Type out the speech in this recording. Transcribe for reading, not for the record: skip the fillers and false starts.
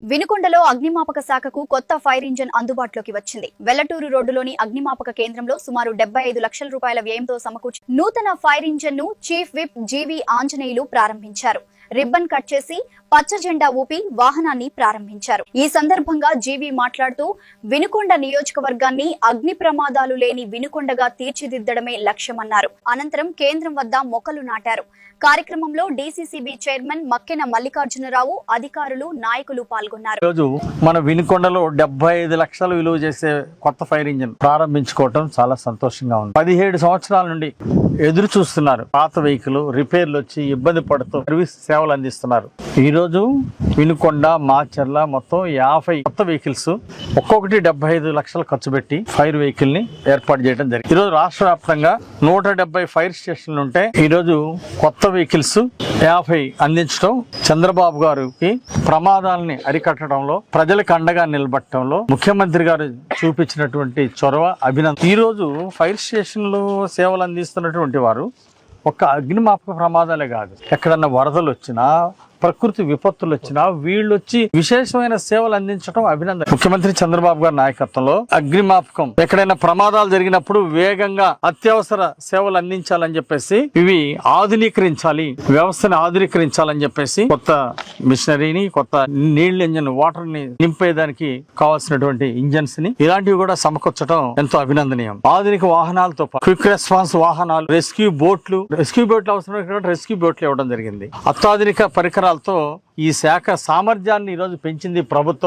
వినుకొండలో అగ్నిమాపక శాఖకు కొత్త ఫైర్ ఇంజిన్ అందుబాటులోకి వచ్చింది. వెల్లటూరు రోడ్డులోని అగ్నిమాపక కేంద్రంలో సుమారు 75 లక్షల రూపాయల వ్యయంతో సమకూర్చిన నూతన ఫైర్ ఇంజిన్ ను చీఫ్ విప్ జీవీ ఆంజనేయులు ప్రారంభించారు. రిబ్బన్ కట్ చేసి పచ్చ జెండా ఊపి వాహనాన్ని ప్రారంభించారు. ఈ సందర్భంగా జీవీ మాట్లాడుతూ వినుకొండ నియోజకవర్గాన్ని అగ్ని ప్రమాదాలు లేని వినుకొండగా తీర్చిదిద్దడమే లక్ష్యమన్నారు. అనంతరం కేంద్రం వద్ద మొక్కలు నాటారు. కార్యక్రమంలో డీసీసీబీ చైర్మన్ మక్కెన మల్లికార్జునరావు, అధికారులు, నాయకులు పాల్గొన్నారు. రోజు మన వినుకొండలో 75 లక్షలు విలువ చేసే కొత్త ఫైర్ ఇంజిన్ ప్రారంభించుకోవటం చాలా సంతోషంగా ఉంది. 17 సంవత్సరాల నుండి ఎదురు చూస్తున్నారు. పాత వెహికల్ రిపేర్లు వచ్చి ఇబ్బంది పడుతూ సర్వీస్ సేవలు అందిస్తున్నారు. ఈ రోజు వినుకొండ, మాచర్ల మొత్తం 50 కొత్త వెహికల్స్ ఒక్కొక్కటి 75 లక్షలు ఖర్చు పెట్టి ఫైర్ వెహికల్ ని ఏర్పాటు చేయడం జరిగింది. ఈ రోజు రాష్ట్ర వ్యాప్తంగా 170 ఫైర్ స్టేషన్లు ఉంటే ఈ రోజు కొత్త వెహికల్స్ 50 అందించడం చంద్రబాబు గారికి ప్రమాదాలని అరికట్టడంలో, ప్రజలకు అండగా నిలబట్టడంలో ముఖ్యమంత్రి గారు చూపించినటువంటి చొరవ అభినందన. ఈ రోజు ఫైర్ స్టేషన్లు సేవలు అందిస్తున్నటువంటి వారు ఒక్క అగ్నిమాపక ప్రమాదాలే కాదు, ఎక్కడన్నా వరదలు వచ్చినా, ప్రకృతి విపత్తులు వచ్చినా వీళ్ళు వచ్చి విశేషమైన సేవలు అందించడం అభినందన. ముఖ్యమంత్రి చంద్రబాబు గారి నాయకత్వంలో అగ్నిమాపకం ఎక్కడైనా ప్రమాదాలు జరిగినప్పుడు వేగంగా అత్యవసర సేవలు అందించాలని చెప్పేసి ఇవి ఆధునీకరించాలి, వ్యవస్థని ఆధునీకరించాలని చెప్పేసి కొత్త మిషనరీని, కొత్త నీళ్ల ఇంజన్, వాటర్ ని నింపేదానికి కావాల్సినటువంటి ఇంజన్స్ ని ఇలాంటివి కూడా సమకూర్చడం ఎంతో అభినందనీయం. ఆధునిక వాహనాలతో క్విక్ రెస్పాన్స్ వాహనాలు, రెస్క్యూ బోట్లు అవసరం రెస్క్యూ బోట్లు ఇవ్వడం జరిగింది. అత్యాధునిక పరికరాలతో ఈ శాఖ సామర్థ్యాన్ని ఈరోజు పెంచింది ప్రభుత్వం.